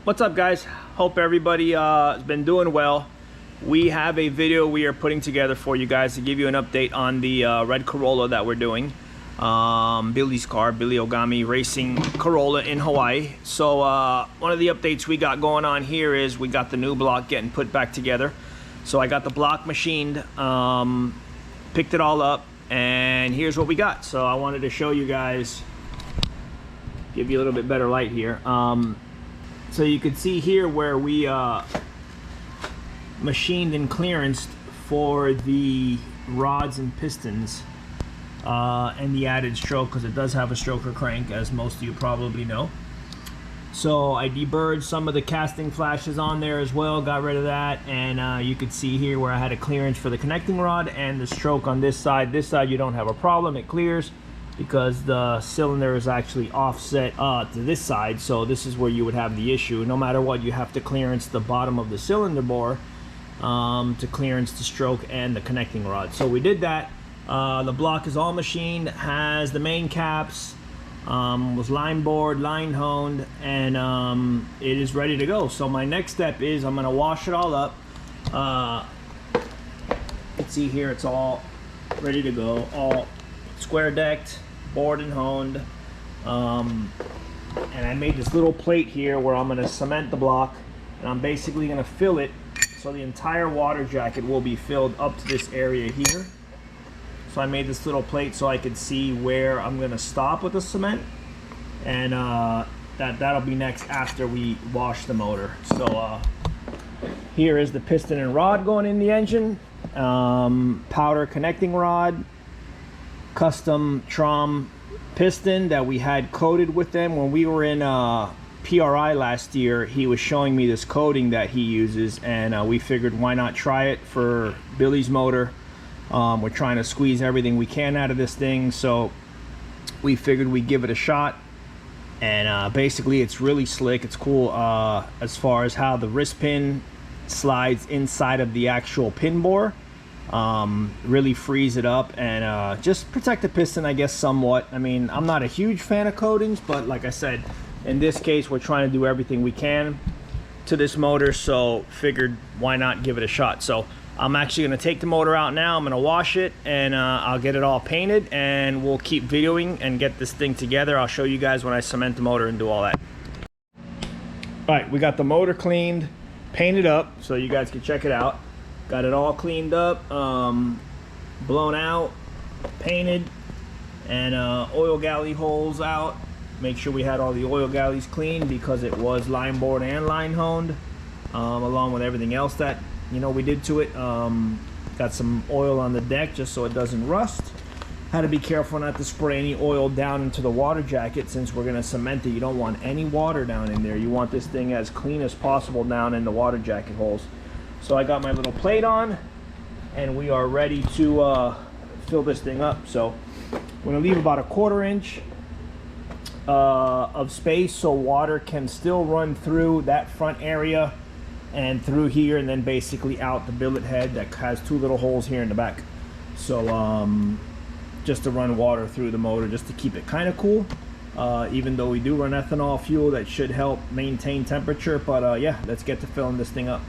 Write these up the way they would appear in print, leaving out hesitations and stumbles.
What's up, guys? Hope everybody has been doing well. We have a video we are putting together for you guys to give you an update on the red Corolla that we're doing. Billy's car, Billy Ogami Racing Corolla in Hawaii. So one of the updates we got going on here is we got the new block getting put back together. So I got the block machined, picked it all up, and here's what we got. So I wanted to show you guys, give you a little bit better light here. So you can see here where we machined and clearanced for the rods and pistons and the added stroke, because it does have a stroker crank, as most of you probably know. So I deburred some of the casting flashes on there as well, got rid of that, and you could see here where I had a clearance for the connecting rod and the stroke on this side. This side you don't have a problem, it clears, because the cylinder is actually offset to this side, so this is where you would have the issue. No matter what, you have to clearance the bottom of the cylinder bore to clearance the stroke and the connecting rod. So we did that. The block is all machined, has the main caps, was line bored, line honed, and it is ready to go. So my next step is I'm going to wash it all up. You can see here it's all ready to go, all square decked, bored and honed, and I made this little plate here where I'm going to cement the block, and I'm basically going to fill it so the entire water jacket will be filled up to this area here. So I made this little plate so I could see where I'm going to stop with the cement, and that'll be next after we wash the motor. So here is the piston and rod going in the engine, powder connecting rod, custom Trom piston that we had coated with them. When we were in PRI last year, he was showing me this coating that he uses, and we figured why not try it for Billy's motor. We're trying to squeeze everything we can out of this thing, so we figured we'd give it a shot. And basically it's really slick, it's cool as far as how the wrist pin slides inside of the actual pin bore. Really frees it up and just protect the piston, I guess, somewhat. I mean, I'm not a huge fan of coatings, but like I said, in this case we're trying to do everything we can to this motor, so figured why not give it a shot. So I'm actually going to take the motor out now, I'm going to wash it, and I'll get it all painted, and we'll keep videoing and get this thing together. I'll show you guys when I cement the motor and do all that. Alright, we got the motor cleaned, painted up, so you guys can check it out. Got it all cleaned up, blown out, painted, and oil galley holes out. Make sure we had all the oil galleys clean because it was line bored and line honed, along with everything else that we did to it. Got some oil on the deck just so it doesn't rust. Had to be careful not to spray any oil down into the water jacket since we're going to cement it. You don't want any water down in there. You want this thing as clean as possible down in the water jacket holes. So I got my little plate on, and we are ready to fill this thing up. So I'm going to leave about a 1/4 inch of space so water can still run through that front area and through here, and then basically out the billet head that has 2 little holes here in the back. So just to run water through the motor, just to keep it kind of cool. Even though we do run ethanol fuel, that should help maintain temperature. But yeah, let's get to filling this thing up.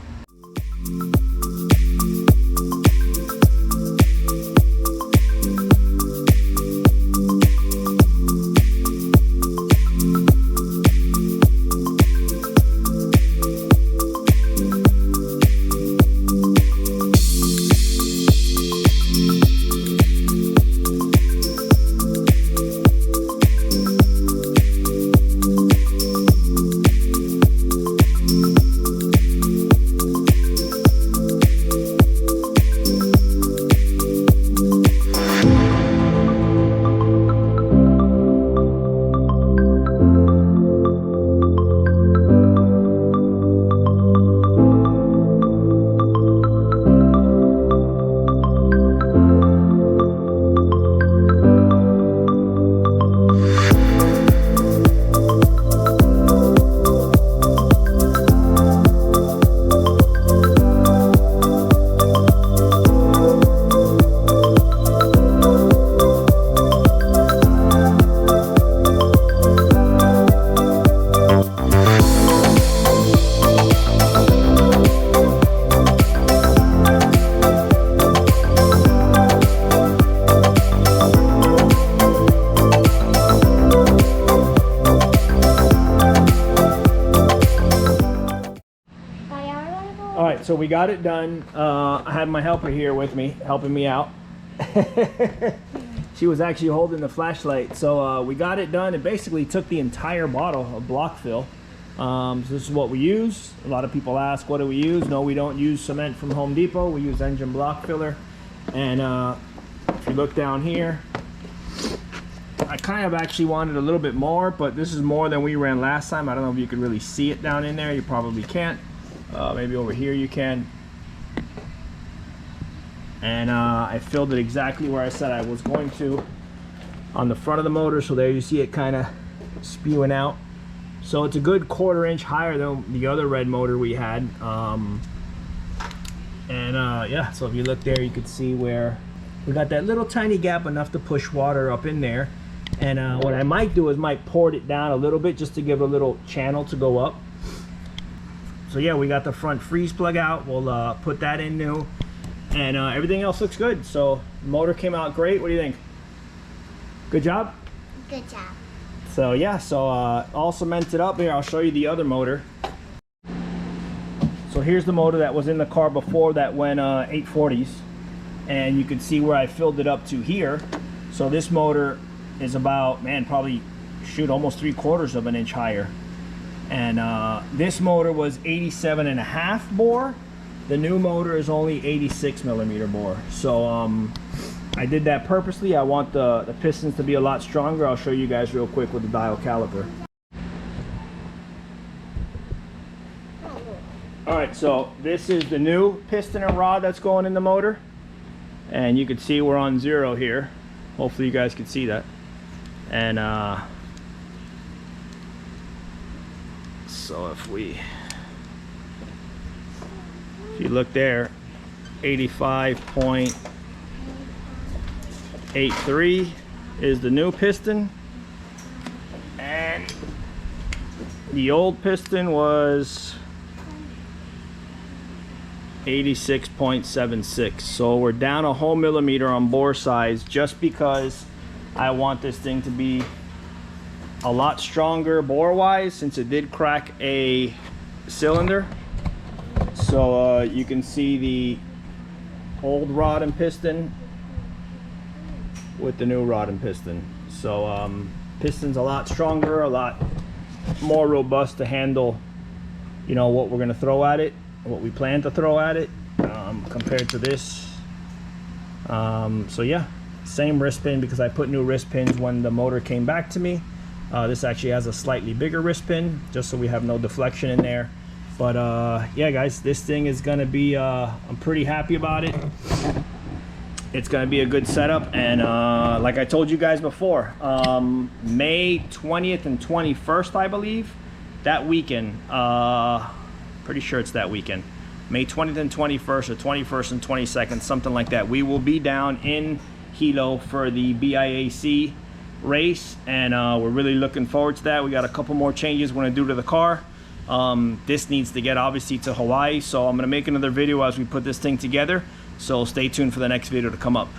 right, so we got it done. I had my helper here with me, helping me out. She was actually holding the flashlight. So we got it done. It basically took the entire bottle of block fill. So this is what we use. A lot of people ask, what do we use? No, we don't use cement from Home Depot. We use engine block filler. And if you look down here, I kind of actually wanted a little bit more, but this is more than we ran last time. I don't know if you can really see it down in there. You probably can't. Maybe over here you can. And I filled it exactly where I said I was going to on the front of the motor. So there you see it kind of spewing out. So it's a good 1/4 inch higher than the other red motor we had. Yeah, so if you look there, you could see where we got that little tiny gap, enough to push water up in there. And what I might do is might pour it down a little bit just to give a little channel to go up. So yeah, we got the front freeze plug out. We'll put that in new. And everything else looks good. So the motor came out great. What do you think? Good job? Good job. So yeah, so all cemented up here. I'll show you the other motor. So here's the motor that was in the car before that went 840s. And you can see where I filled it up to here. So this motor is about, man, probably shoot almost 3/4 of an inch higher. And this motor was 87.5 bore. The new motor is only 86 millimeter bore. So I did that purposely. I want the pistons to be a lot stronger. I'll show you guys real quick with the dial caliper. All right, so this is the new piston and rod that's going in the motor. And you can see we're on 0 here. Hopefully you guys can see that. And so if you look there, 85.83 is the new piston, and the old piston was 86.76. So we're down a whole millimeter on bore size, just because I want this thing to be a lot stronger bore wise, since it did crack a cylinder. So you can see the old rod and piston with the new rod and piston. So piston's a lot stronger, a lot more robust to handle, you know, what we're going to throw at it, what we plan to throw at it, compared to this. So yeah, same wrist pin, because I put new wrist pins when the motor came back to me. This actually has a slightly bigger wrist pin, just so we have no deflection in there. But yeah guys, this thing is gonna be I'm pretty happy about it. It's gonna be a good setup. And like I told you guys before, May 20th and 21st, I believe, that weekend, pretty sure it's that weekend, May 20th and 21st, or 21st and 22nd, something like that, we will be down in Hilo for the BIAC race. And we're really looking forward to that. We got a couple more changes we're gonna do to the car. This needs to get obviously to Hawaii, so I'm gonna make another video as we put this thing together. So stay tuned for the next video to come up.